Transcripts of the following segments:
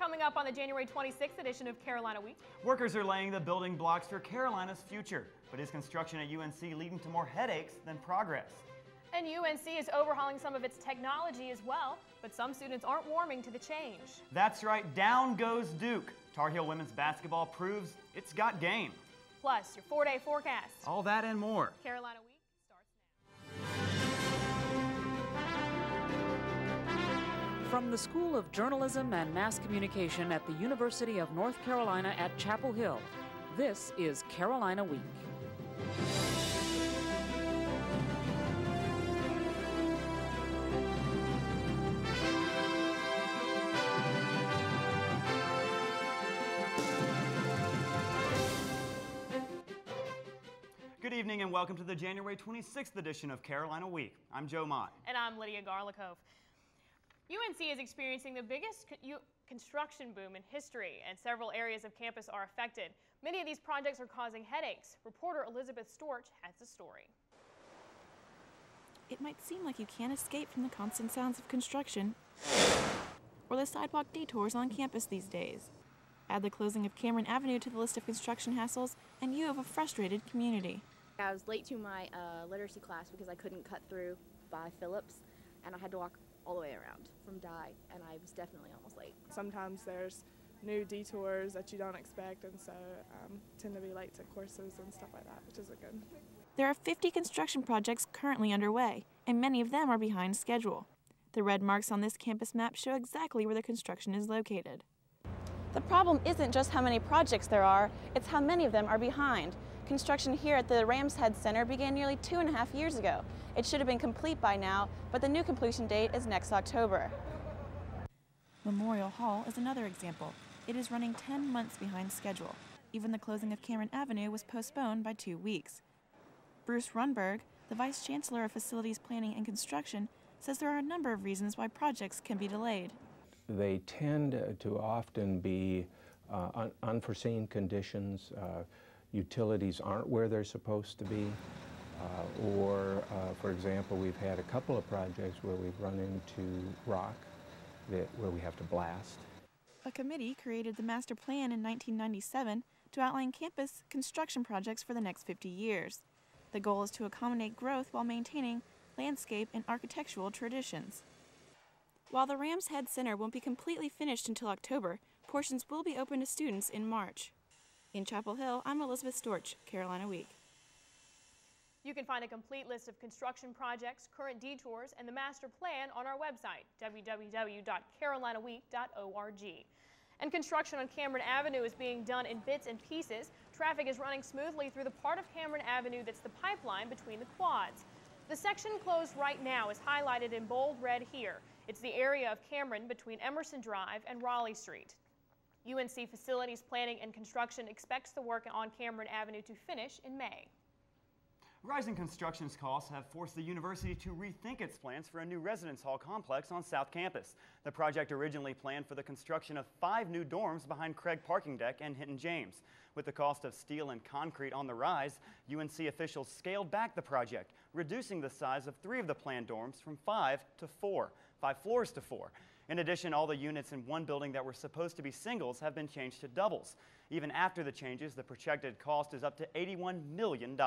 Coming up on the January 26th edition of Carolina Week. Workers are laying the building blocks for Carolina's future, but is construction at UNC leading to more headaches than progress? And UNC is overhauling some of its technology as well, but some students aren't warming to the change. That's right, down goes Duke. Tar Heel women's basketball proves it's got game. Plus, your 4-day forecast. All that and more. Carolina Week starts now. From the School of Journalism and Mass Communication at the University of North Carolina at Chapel Hill, this is Carolina Week. Good evening and welcome to the January 26th edition of Carolina Week. I'm Joe Mott. And I'm Lydia Garlikov. UNC is experiencing the biggest construction boom in history, and several areas of campus are affected. Many of these projects are causing headaches. Reporter Elizabeth Storch has the story. It might seem like you can't escape from the constant sounds of construction or the sidewalk detours on campus these days. Add the closing of Cameron Avenue to the list of construction hassles, and you have a frustrated community. I was late to my literacy class because I couldn't cut through by Phillips, and I had to walk all the way around from Dye, and I was definitely almost late. Sometimes there's new detours that you don't expect, and so tend to be late to courses and stuff like that, which isn't good. There are 50 construction projects currently underway, and many of them are behind schedule. The red marks on this campus map show exactly where the construction is located. The problem isn't just how many projects there are, it's how many of them are behind. Construction here at the Rams Head Center began nearly 2.5 years ago. It should have been complete by now, but the new completion date is next October. Memorial Hall is another example. It is running 10 months behind schedule. Even the closing of Cameron Avenue was postponed by 2 weeks. Bruce Runberg, the Vice Chancellor of Facilities Planning and Construction, says there are a number of reasons why projects can be delayed. They tend to often be unforeseen conditions. Utilities aren't where they're supposed to be. For example, we've had a couple of projects where we've run into rock where we have to blast. A committee created the master plan in 1997 to outline campus construction projects for the next 50 years. The goal is to accommodate growth while maintaining landscape and architectural traditions. While the Rams Head Center won't be completely finished until October, portions will be open to students in March. In Chapel Hill, I'm Elizabeth Storch, Carolina Week. You can find a complete list of construction projects, current detours, and the master plan on our website, www.carolinaweek.org. And construction on Cameron Avenue is being done in bits and pieces. Traffic is running smoothly through the part of Cameron Avenue that's the pipeline between the quads. The section closed right now is highlighted in bold red here. It's the area of Cameron between Emerson Drive and Raleigh Street. UNC Facilities Planning and Construction expects the work on Cameron Avenue to finish in May. Rising construction costs have forced the university to rethink its plans for a new residence hall complex on South Campus. The project originally planned for the construction of 5 new dorms behind Craig Parking Deck and Hinton James. With the cost of steel and concrete on the rise, UNC officials scaled back the project, reducing the size of 3 of the planned dorms from 5 to 4, 5 floors to 4. In addition, all the units in one building that were supposed to be singles have been changed to doubles. Even after the changes, the projected cost is up to $81 million.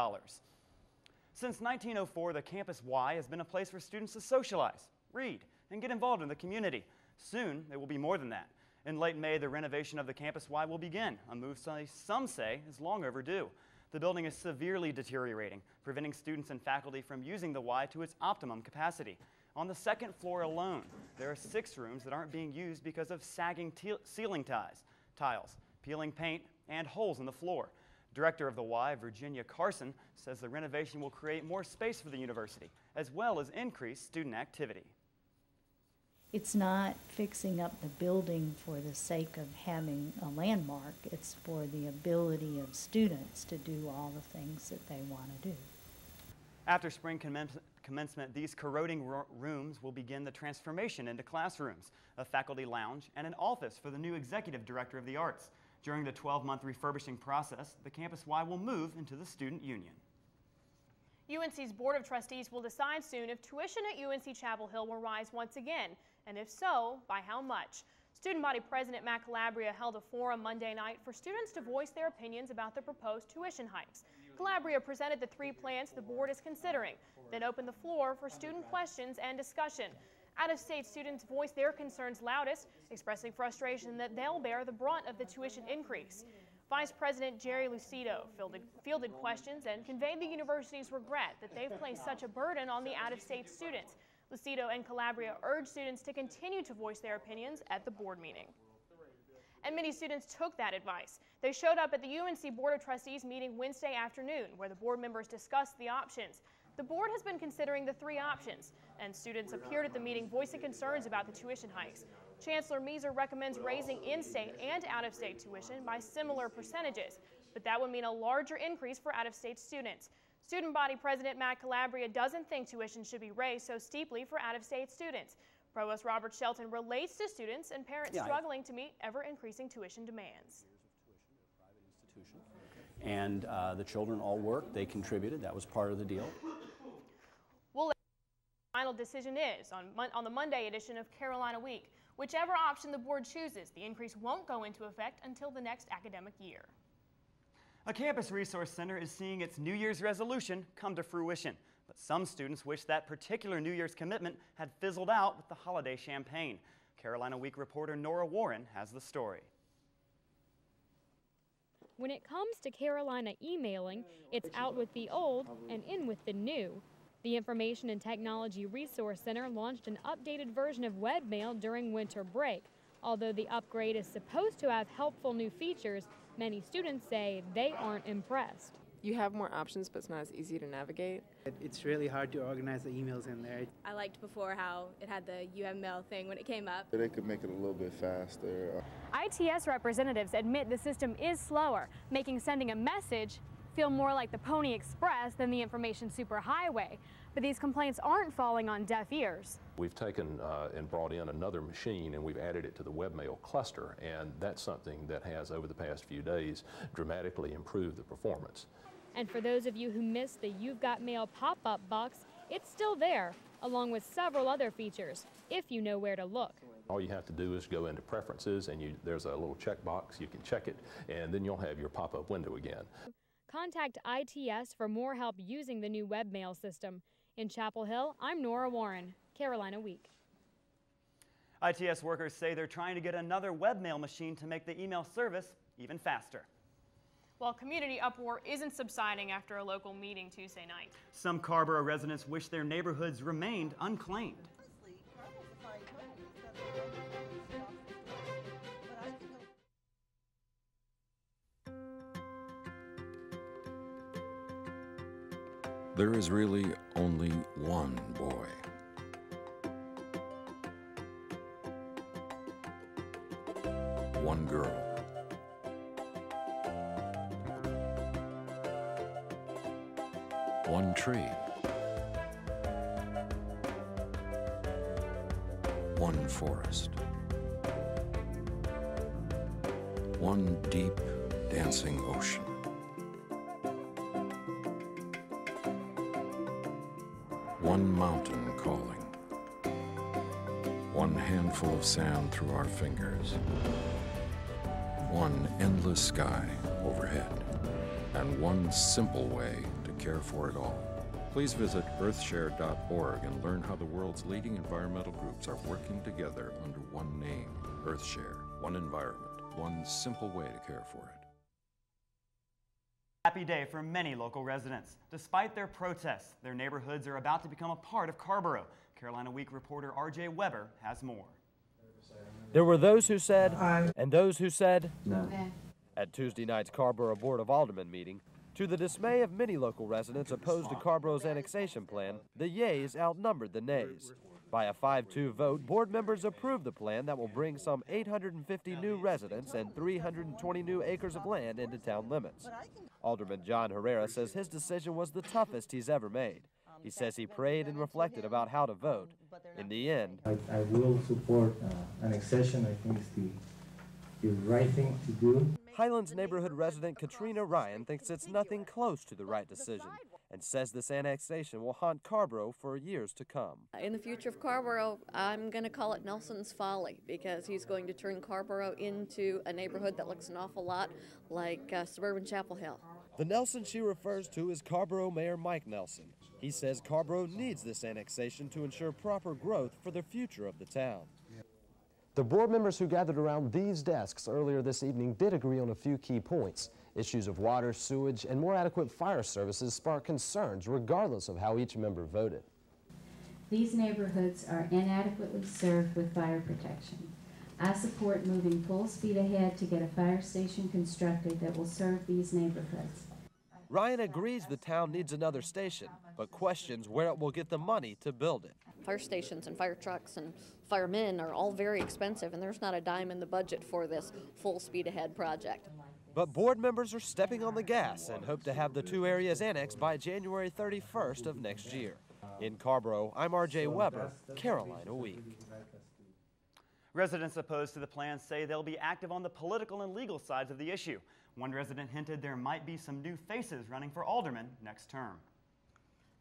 Since 1904, the Campus Y has been a place for students to socialize, read, and get involved in the community. Soon, it will be more than that. In late May, the renovation of the Campus Y will begin, a move some say is long overdue. The building is severely deteriorating, preventing students and faculty from using the Y to its optimum capacity. On the second floor alone, there are 6 rooms that aren't being used because of sagging ceiling tiles, peeling paint, and holes in the floor. Director of the Y, Virginia Carson, says the renovation will create more space for the university, as well as increase student activity. It's not fixing up the building for the sake of having a landmark. It's for the ability of students to do all the things that they want to do. After spring commencement, these corroding rooms will begin the transformation into classrooms, a faculty lounge, and an office for the new executive director of the arts. During the 12-month refurbishing process, the Campus Y will move into the student union. UNC's Board of Trustees will decide soon if tuition at UNC Chapel Hill will rise once again, and if so, by how much. Student Body President Matt Calabria held a forum Monday night for students to voice their opinions about the proposed tuition hikes. Calabria presented the 3 plans the board is considering, then opened the floor for student questions and discussion. Out-of-state students voiced their concerns loudest, expressing frustration that they'll bear the brunt of the tuition increase. Vice President Jerry Lucido fielded questions and conveyed the university's regret that they've placed such a burden on the out-of-state students. Lucido and Calabria urged students to continue to voice their opinions at the board meeting. And many students took that advice. They showed up at the UNC Board of Trustees meeting Wednesday afternoon, where the board members discussed the options. The board has been considering the 3 options, and students appeared at the meeting voicing concerns about the tuition hikes. Chancellor Measer recommends raising in-state and out-of-state tuition by similar percentages, but that would mean a larger increase for out-of-state students. Student Body President Matt Calabria doesn't think tuition should be raised so steeply for out-of-state students. Provost Robert Shelton relates to students and parents struggling to meet ever-increasing tuition demands. And the children all worked, they contributed, that was part of the deal. We'll let the final decision is on the Monday edition of Carolina Week. Whichever option the board chooses, the increase won't go into effect until the next academic year. A campus resource center is seeing its New Year's resolution come to fruition, but some students wish that particular New Year's commitment had fizzled out with the holiday champagne. Carolina Week reporter Nora Warren has the story. When it comes to Carolina emailing, it's out with the old and in with the new. The Information and Technology Resource Center launched an updated version of webmail during winter break. Although the upgrade is supposed to have helpful new features, many students say they aren't impressed. You have more options, but it's not as easy to navigate. It's really hard to organize the emails in there. I liked before how it had the UML thing when it came up. They could make it a little bit faster. ITS representatives admit the system is slower, making sending a message feel more like the Pony Express than the Information Superhighway. But these complaints aren't falling on deaf ears. We've taken and brought in another machine and we've added it to the webmail cluster, and that's something that has, over the past few days, dramatically improved the performance. And for those of you who missed the You've Got Mail pop-up box, it's still there, along with several other features, if you know where to look. All you have to do is go into Preferences, and there's a little checkbox. You can check it, and then you'll have your pop-up window again. Contact ITS for more help using the new webmail system. In Chapel Hill, I'm Nora Warren, Carolina Week. ITS workers say they're trying to get another webmail machine to make the email service even faster. While community uproar isn't subsiding after a local meeting Tuesday night. Some Carborough residents wish their neighborhoods remained unclaimed. There is really only one boy. One girl. One tree. One forest. One deep, dancing ocean. One mountain calling. One handful of sand through our fingers. One endless sky overhead. And one simple way to care for it all. Please visit earthshare.org and learn how the world's leading environmental groups are working together under one name, EarthShare. One environment, one simple way to care for it. Happy day for many local residents. Despite their protests, their neighborhoods are about to become a part of Carborough. Carolina Week reporter RJ Weber has more. There were those who said aye and those who said no. At Tuesday night's Carborough Board of Aldermen meeting, to the dismay of many local residents opposed to Carborough's annexation plan, the yeas outnumbered the nays. By a 5-2 vote, board members approved the plan that will bring some 850 new residents and 320 new acres of land into town limits. Alderman John Herrera says his decision was the toughest he's ever made. He says he prayed and reflected about how to vote. In the end, I will support annexation. I think it's the right thing to do. Highlands neighborhood resident Katrina Ryan thinks it's nothing close to the right decision and says this annexation will haunt Carrboro for years to come. In the future of Carrboro, I'm going to call it Nelson's Folly, because he's going to turn Carrboro into a neighborhood that looks an awful lot like suburban Chapel Hill. The Nelson she refers to is Carrboro Mayor Mike Nelson. He says Carrboro needs this annexation to ensure proper growth for the future of the town. The board members who gathered around these desks earlier this evening did agree on a few key points. Issues of water, sewage, and more adequate fire services spark concerns regardless of how each member voted. These neighborhoods are inadequately served with fire protection. I support moving full speed ahead to get a fire station constructed that will serve these neighborhoods. Ryan agrees the town needs another station, but questions where it will get the money to build it. Fire stations and fire trucks and firemen are all very expensive, and there's not a dime in the budget for this full speed ahead project. But board members are stepping on the gas and hope to have the two areas annexed by January 31st of next year. In Carrboro, I'm R.J. Weber, Carolina Week. Residents opposed to the plan say they'll be active on the political and legal sides of the issue. One resident hinted there might be some new faces running for alderman next term.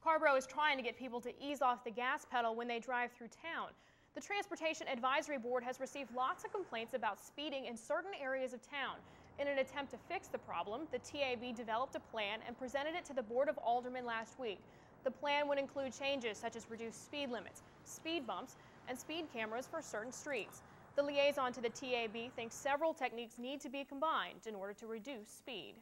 Carrboro is trying to get people to ease off the gas pedal when they drive through town. The Transportation Advisory Board has received lots of complaints about speeding in certain areas of town. In an attempt to fix the problem, the TAB developed a plan and presented it to the Board of Aldermen last week. The plan would include changes such as reduced speed limits, speed bumps, and speed cameras for certain streets. The liaison to the TAB thinks several techniques need to be combined in order to reduce speed.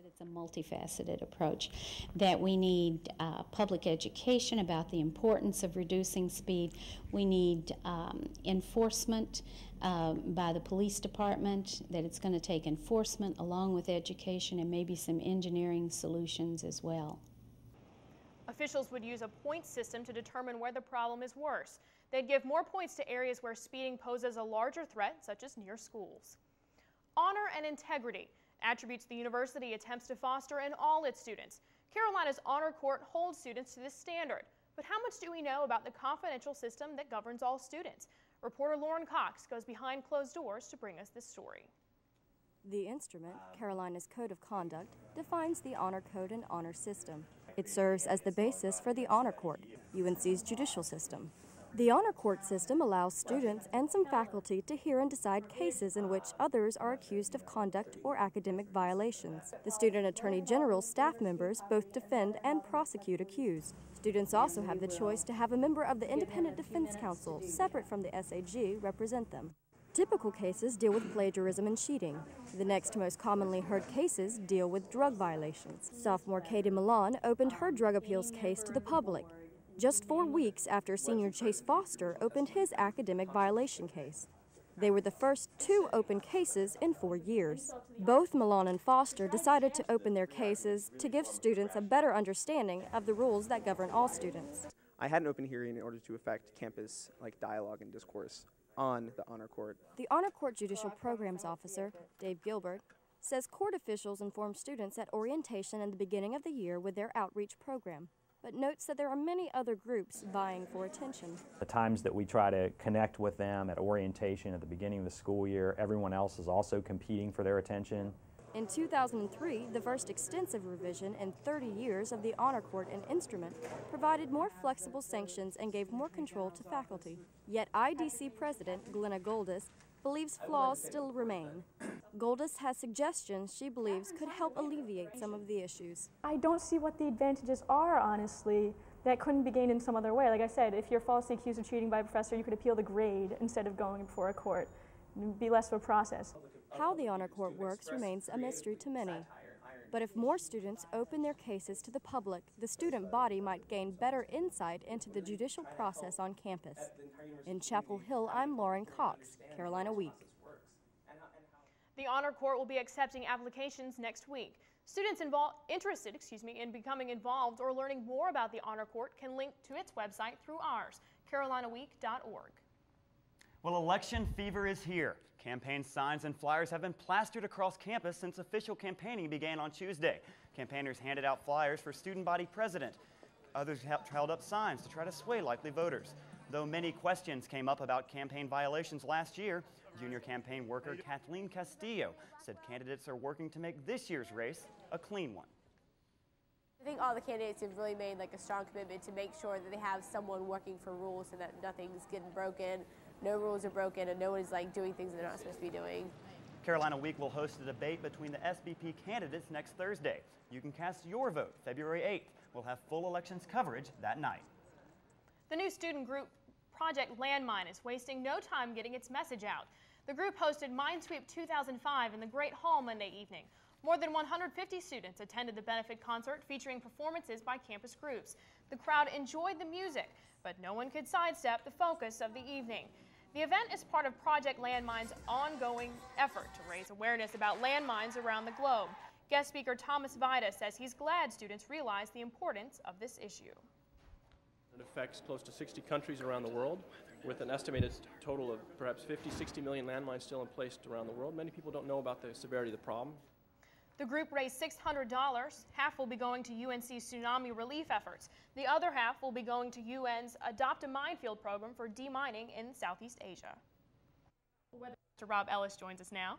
It's a multifaceted approach, that we need public education about the importance of reducing speed. We need enforcement by the police department, that it's going to take enforcement along with education and maybe some engineering solutions as well. Officials would use a point system to determine where the problem is worse. They'd give more points to areas where speeding poses a larger threat, such as near schools. Honor and integrity, attributes the university attempts to foster in all its students. Carolina's Honor Court holds students to this standard. But how much do we know about the confidential system that governs all students? Reporter Lauren Cox goes behind closed doors to bring us this story. The instrument, Carolina's Code of Conduct, defines the Honor Code and honor system. It serves as the basis for the Honor Court, UNC's judicial system. The Honor Court system allows students and some faculty to hear and decide cases in which others are accused of conduct or academic violations. The Student Attorney General's staff members both defend and prosecute accused. Students also have the choice to have a member of the Independent Defense Council, separate from the SAG, represent them. Typical cases deal with plagiarism and cheating. The next most commonly heard cases deal with drug violations. Sophomore Katie Milan opened her drug appeals case to the public, just 4 weeks after senior Chase Foster opened his academic violation case. They were the first 2 open cases in 4 years. Both Milan and Foster decided to open their cases to give students a better understanding of the rules that govern all students. I had an open hearing in order to affect campus dialogue and discourse on the Honor Court. The Honor Court Judicial Programs Officer, Dave Gilbert, says court officials inform students at orientation in the beginning of the year with their outreach program, but notes that there are many other groups vying for attention. The times that we try to connect with them at orientation at the beginning of the school year, everyone else is also competing for their attention. In 2003, the first extensive revision in 30 years of the Honor Court and instrument provided more flexible sanctions and gave more control to faculty. Yet IDC President Glenna Goldis believes flaws still remain. Goldis has suggestions she believes could help alleviate some of the issues. I don't see what the advantages are, honestly, that couldn't be gained in some other way. Like I said, if you're falsely accused of cheating by a professor, you could appeal the grade instead of going before a court. It would be less of a process. How the Honor Court works remains a mystery to many. But if more students open their cases to the public, the student body might gain better insight into the judicial process on campus. In Chapel Hill, I'm Lauren Cox, Carolina Week. The Honor Court will be accepting applications next week. Students interested in becoming involved or learning more about the Honor Court can link to its website through ours, carolinaweek.org. Well, election fever is here. Campaign signs and flyers have been plastered across campus since official campaigning began on Tuesday. Campaigners handed out flyers for student body president. Others held up signs to try to sway likely voters. Though many questions came up about campaign violations last year, junior campaign worker Kathleen Castillo said candidates are working to make this year's race a clean one. I think all the candidates have really made like a strong commitment to make sure that they have someone working for rules so that nothing's getting broken, no rules are broken, and no one's like doing things they're not supposed to be doing. Carolina Week will host a debate between the SBP candidates next Thursday. You can cast your vote February 8th. We'll have full elections coverage that night. The new student group Project Landmine is wasting no time getting its message out. The group hosted Minesweep 2005 in the Great Hall Monday evening. More than 150 students attended the benefit concert featuring performances by campus groups. The crowd enjoyed the music, but no one could sidestep the focus of the evening. The event is part of Project Landmine's ongoing effort to raise awareness about landmines around the globe. Guest speaker Thomas Vida says he's glad students realize the importance of this issue. It affects close to 60 countries around the world, with an estimated total of perhaps 50-60 million landmines still in place around the world. Many people don't know about the severity of the problem. The group raised $600. Half will be going to UNC's tsunami relief efforts. The other half will be going to UN's Adopt a Minefield program for demining in Southeast Asia. Mr. Rob Ellis joins us now.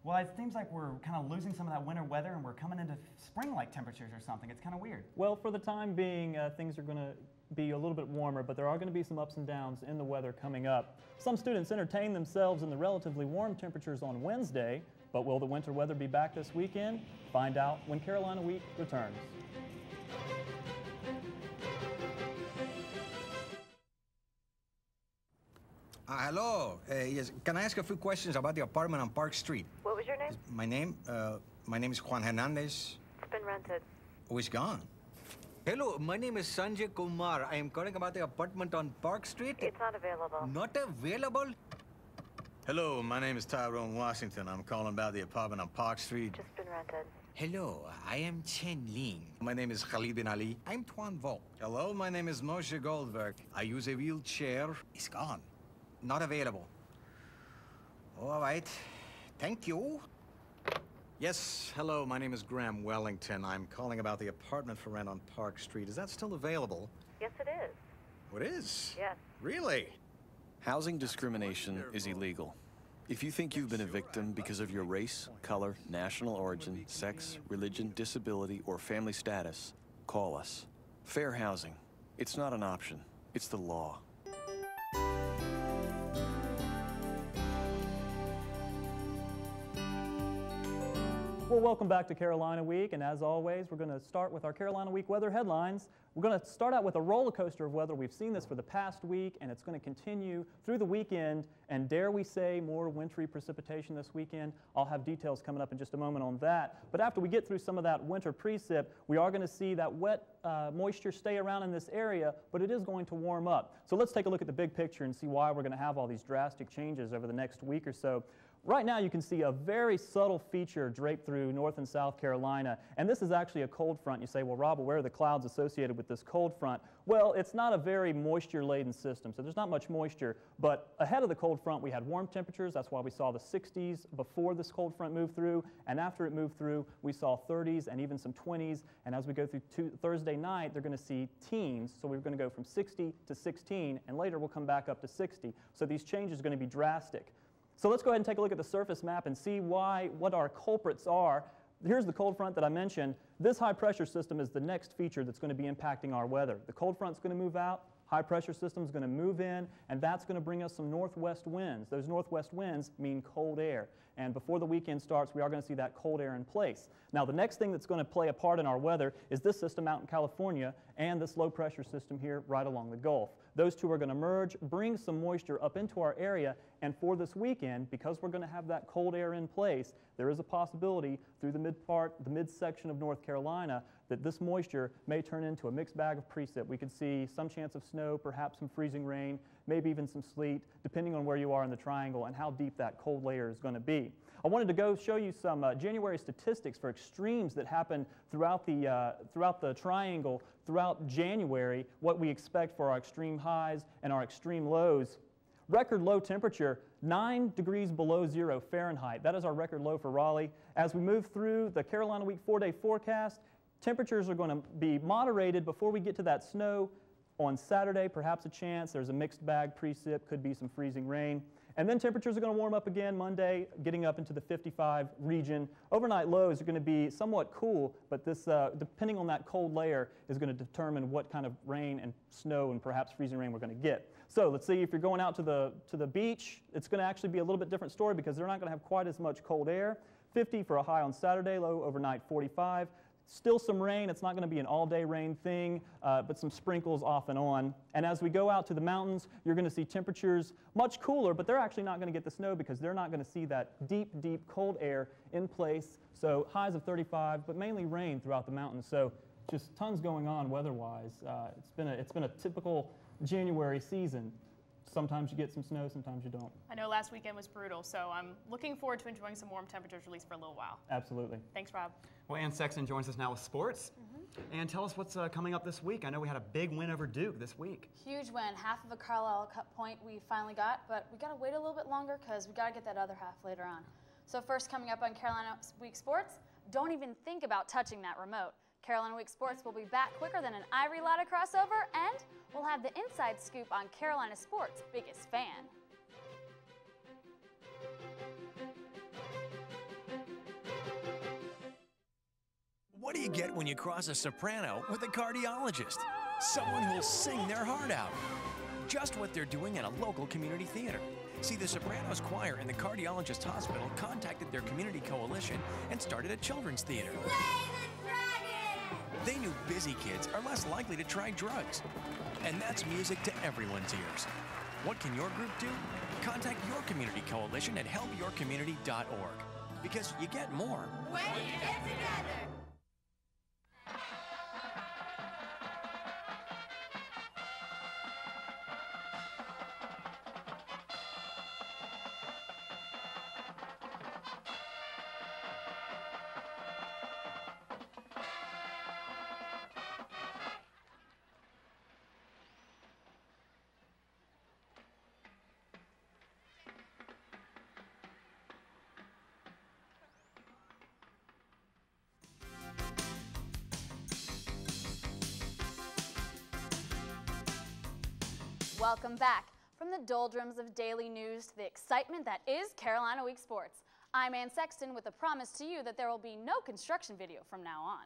Well, it seems like we're kind of losing some of that winter weather and we're coming into spring-like temperatures or something. It's kind of weird. Well, for the time being, things are going to be a little bit warmer, but there are going to be some ups and downs in the weather coming up. Some students entertain themselves in the relatively warm temperatures on Wednesday, but will the winter weather be back this weekend? Find out when Carolina Week returns. Hello. Yes. Can I ask a few questions about the apartment on Park Street? What was your name? My name is Juan Hernandez. It's been rented. Oh, it's gone. Hello, my name is Sanjay Kumar. I am calling about the apartment on Park Street. It's not available. Not available? Hello, my name is Tyrone Washington. I'm calling about the apartment on Park Street. Just been rented. Hello, I am Chen Ling. My name is Khalid bin Ali. I'm Tuan Vo. Hello, my name is Moshe Goldberg. I use a wheelchair. It's gone. Not available. All right. Thank you. Yes, hello, my name is Graham Wellington. I'm calling about the apartment for rent on Park Street. Is that still available? Yes, it is. Oh, it is? Yes. Really? Housing discrimination is illegal. If you think you've been a victim because of your race, color, national origin, sex, religion, disability, or family status, call us. Fair housing. It's not an option. It's the law. Well, welcome back to Carolina Week, and as always, we're going to start with our Carolina Week weather headlines. We're going to start out with a roller coaster of weather. We've seen this for the past week, and it's going to continue through the weekend, and dare we say more wintry precipitation this weekend. I'll have details coming up in just a moment on that. But after we get through some of that winter precip, we are going to see that wet moisture stay around in this area, but it is going to warm up. So let's take a look at the big picture and see why we're going to have all these drastic changes over the next week or so. Right now you can see a very subtle feature draped through North and South Carolina, and this is actually a cold front. You say, well, Rob, where are the clouds associated with this cold front? Well, it's not a very moisture-laden system, so there's not much moisture, but ahead of the cold front we had warm temperatures. That's why we saw the 60s before this cold front moved through, and after it moved through we saw 30s and even some 20s, and as we go through Thursday night they're going to see teens, so we're going to go from 60 to 16, and later we'll come back up to 60. So these changes are going to be drastic. So let's go ahead and take a look at the surface map and see what our culprits are. Here's the cold front that I mentioned. This high pressure system is the next feature that's going to be impacting our weather. The cold front's going to move out, high pressure system's going to move in, and that's going to bring us some northwest winds. Those northwest winds mean cold air. And before the weekend starts, we are going to see that cold air in place. Now, the next thing that's going to play a part in our weather is this system out in California and this low pressure system here right along the Gulf. Those two are going to merge, bring some moisture up into our area, and for this weekend, because we're going to have that cold air in place, there is a possibility through the midsection of North Carolina that this moisture may turn into a mixed bag of precip. We could see some chance of snow, perhaps some freezing rain, maybe even some sleet, depending on where you are in the triangle and how deep that cold layer is going to be. I wanted to go show you some January statistics for extremes that happened throughout the triangle throughout January, what we expect for our extreme highs and our extreme lows. Record low temperature, 9 degrees below 0 Fahrenheit. That is our record low for Raleigh. As we move through the Carolina Week 4-day forecast, temperatures are going to be moderated before we get to that snow. On Saturday, perhaps a chance. There's a mixed bag precip, could be some freezing rain. And then temperatures are going to warm up again Monday, getting up into the 55 region. Overnight lows are going to be somewhat cool, but this, depending on that cold layer, is going to determine what kind of rain and snow and perhaps freezing rain we're going to get. So let's see, if you're going out to the beach, it's going to actually be a little bit different story because they're not going to have quite as much cold air. 50 for a high on Saturday, low overnight 45. Still some rain. It's not going to be an all-day rain thing, but some sprinkles off and on. And as we go out to the mountains, you're going to see temperatures much cooler, but they're actually not going to get the snow because they're not going to see that deep, deep cold air in place. So highs of 35, but mainly rain throughout the mountains. So just tons going on weather-wise. It's been a typical January season. Sometimes you get some snow, sometimes you don't. I know last weekend was brutal, so I'm looking forward to enjoying some warm temperatures, at least for a little while. Absolutely. Thanks, Rob. Well, Ann Sexton joins us now with sports. And tell us what's coming up this week. I know we had a big win over Duke this week. Huge win. Half of a Carlisle Cup point we finally got, but we got to wait a little bit longer because we got to get that other half later on. So first, coming up on Carolina Week Sports, don't even think about touching that remote. Carolina Week Sports will be back quicker than an Ivory Latta crossover, and we'll have the inside scoop on Carolina sports' biggest fan. What do you get when you cross a soprano with a cardiologist? Someone who'll sing their heart out. Just what they're doing at a local community theater. See, the Sopranos Choir and the Cardiologist Hospital contacted their community coalition and started a children's theater. They knew busy kids are less likely to try drugs. And that's music to everyone's ears. What can your group do? Contact your community coalition at helpyourcommunity.org. Because you get more when you get together. Welcome back. From the doldrums of daily news to the excitement that is Carolina Week Sports, I'm Ann Sexton with a promise to you that there will be no construction video from now on.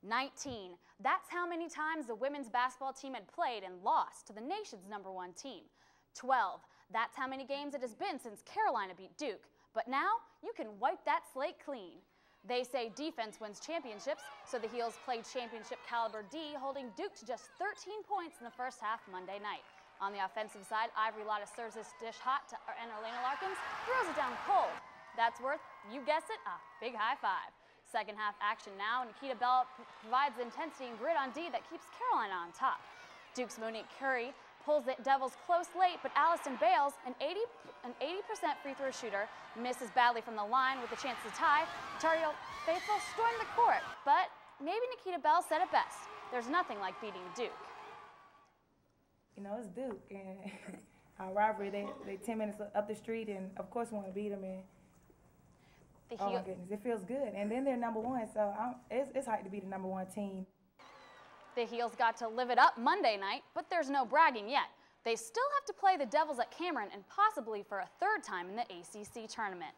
19. That's how many times the women's basketball team had played and lost to the nation's #1 team. 12. That's how many games it has been since Carolina beat Duke. But now you can wipe that slate clean. They say defense wins championships, so the Heels played championship caliber D, holding Duke to just 13 points in the first half Monday night. On the offensive side, Ivory Latta serves this dish hot, and Orlando Larkins throws it down cold. That's worth, you guessed it, a big high five. Second half action now, Nikita Bell provides the intensity and grit on D that keeps Carolina on top. Duke's Monique Curry pulls the Devils close late, but Allison Bales, an 80% free throw shooter, misses badly from the line with a chance to tie. Tar Heel faithful stormed the court, but maybe Nikita Bell said it best. There's nothing like beating Duke. You know, it's Duke, and our rivalry, they 10 minutes up the street, and of course we want to beat them, and oh my goodness, it feels good. And then they're #1, so it's hard to be the #1 team. The Heels got to live it up Monday night, but there's no bragging yet. They still have to play the Devils at Cameron and possibly for a third time in the ACC tournament.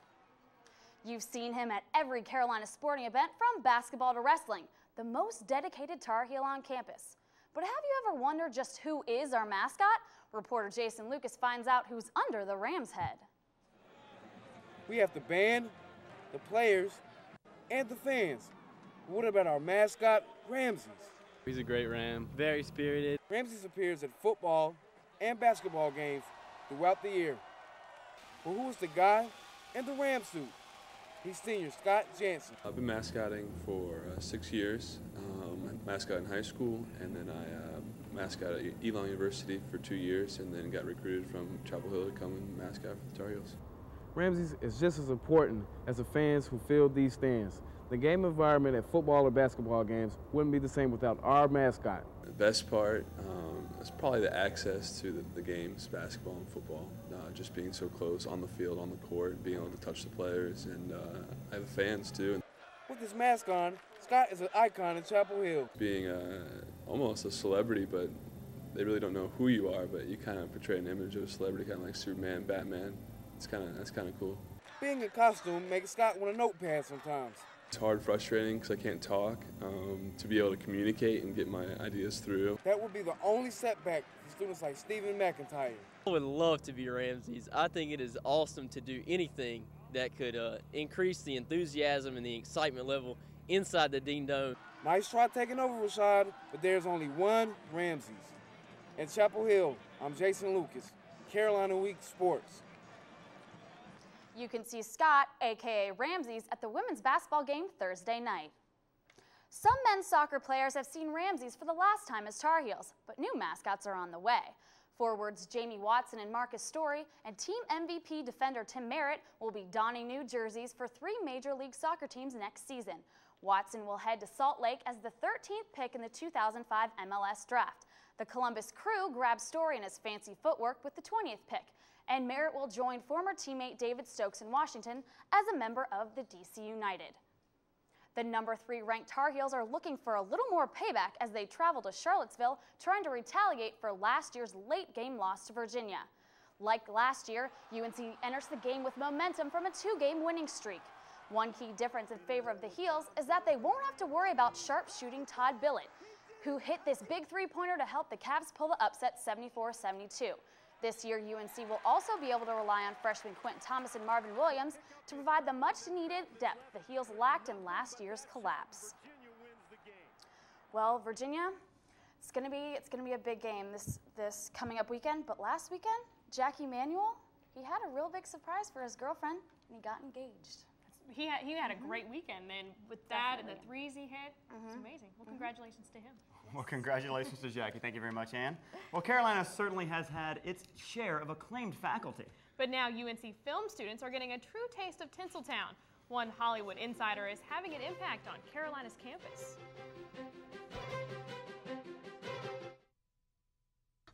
You've seen him at every Carolina sporting event from basketball to wrestling, the most dedicated Tar Heel on campus. But have you ever wondered just who is our mascot? Reporter Jason Lucas finds out who's under the Ram's head. We have the band, the players, and the fans. But what about our mascot, Ramses? He's a great Ram, very spirited. Ramses appears at football and basketball games throughout the year. But who is the guy in the Ram suit? He's senior Scott Jansen. I've been mascotting for 6 years. I mascot in high school, and then I mascot at Elon University for 2 years, and then got recruited from Chapel Hill to come and mascot for the Tar Heels. Ramses is just as important as the fans who fill these stands. The game environment at football or basketball games wouldn't be the same without our mascot. The best part is probably the access to the games, basketball and football. Just being so close on the field, on the court, being able to touch the players, and I have fans too. With his mask on, Scott is an icon in Chapel Hill. Being almost a celebrity, but they really don't know who you are, but you kind of portray an image of a celebrity, kind of like Superman, Batman. That's kind of cool. Being in costume makes Scott want a notepad sometimes. It's hard, frustrating, because I can't talk, to be able to communicate and get my ideas through. That would be the only setback for students like Stephen McIntyre. I would love to be Ramses. I think it is awesome to do anything that could increase the enthusiasm and the excitement level inside the Dean Dome. Nice try taking over, Rashad, but there's only one Ramses. In Chapel Hill, I'm Jason Lucas, Carolina Week Sports. You can see Scott, aka Ramses, at the women's basketball game Thursday night. Some men's soccer players have seen Ramses for the last time as Tar Heels, but new mascots are on the way. Forwards Jamie Watson and Marcus Story and team MVP defender Tim Merritt will be donning new jerseys for 3 Major League Soccer teams next season. Watson will head to Salt Lake as the 13th pick in the 2005 MLS draft. The Columbus Crew grabbed Story in his fancy footwork with the 20th pick. And Merritt will join former teammate David Stokes in Washington as a member of the DC United. The number 3 ranked Tar Heels are looking for a little more payback as they travel to Charlottesville, trying to retaliate for last year's late game loss to Virginia. Like last year, UNC enters the game with momentum from a 2-game winning streak. One key difference in favor of the Heels is that they won't have to worry about sharp-shooting Todd Billett, who hit this big 3-pointer to help the Cavs pull the upset 74-72. This year, UNC will also be able to rely on freshmen Quentin Thomas and Marvin Williams to provide the much-needed depth the Heels lacked in last year's collapse. Well, Virginia, it's gonna be a big game this coming up weekend. But last weekend, Jackie Manuel, he had a real big surprise for his girlfriend, and he got engaged. He had a great weekend, and with that and the threes he hit, it's amazing. Well, congratulations to him. Well, congratulations to Jackie. Thank you very much, Ann. Well, Carolina certainly has had its share of acclaimed faculty. But now UNC film students are getting a true taste of Tinseltown. One Hollywood insider is having an impact on Carolina's campus.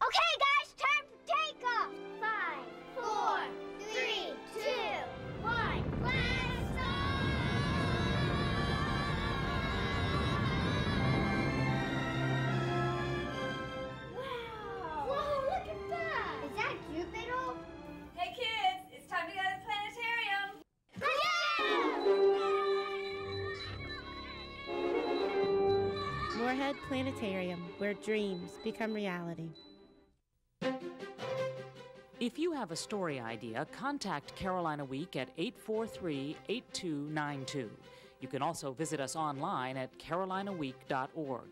Okay, guys, time for takeoff. 5, 4, 3, 2, 1. Hey kids, it's time to go to the planetarium. Moorhead Planetarium, where dreams become reality. If you have a story idea, contact Carolina Week at 843-8292. You can also visit us online at carolinaweek.org.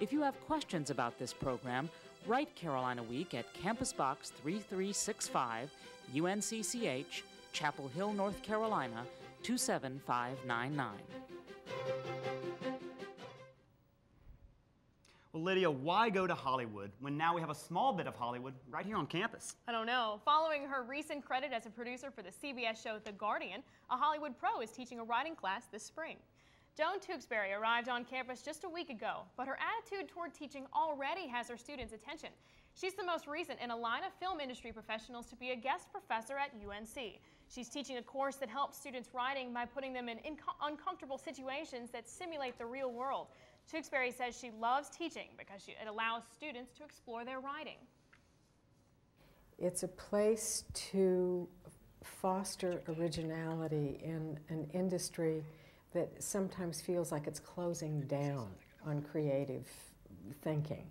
If you have questions about this program, write Carolina Week at Campus Box 3365, UNCCH, Chapel Hill, North Carolina, 27599. Well, Lydia, why go to Hollywood when now we have a small bit of Hollywood right here on campus? I don't know. Following her recent credit as a producer for the CBS show The Guardian, a Hollywood pro is teaching a writing class this spring. Joan Tewksbury arrived on campus just a week ago, but her attitude toward teaching already has her students' attention. She's the most recent in a line of film industry professionals to be a guest professor at UNC. She's teaching a course that helps students writing by putting them in uncomfortable situations that simulate the real world. Tewksbury says she loves teaching because it allows students to explore their writing. It's a place to foster originality in an industry that sometimes feels like it's closing down on creative thinking.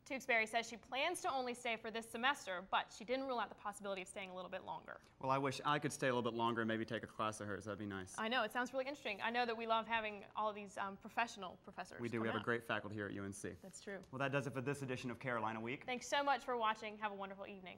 Tewksbury says she plans to only stay for this semester, but she didn't rule out the possibility of staying a little bit longer. Well, I wish I could stay a little bit longer and maybe take a class of hers. That'd be nice. I know, it sounds really interesting. I know that we love having all of these professional professors. We do. We have a great faculty here at UNC. That's true. Well, that does it for this edition of Carolina Week. Thanks so much for watching. Have a wonderful evening.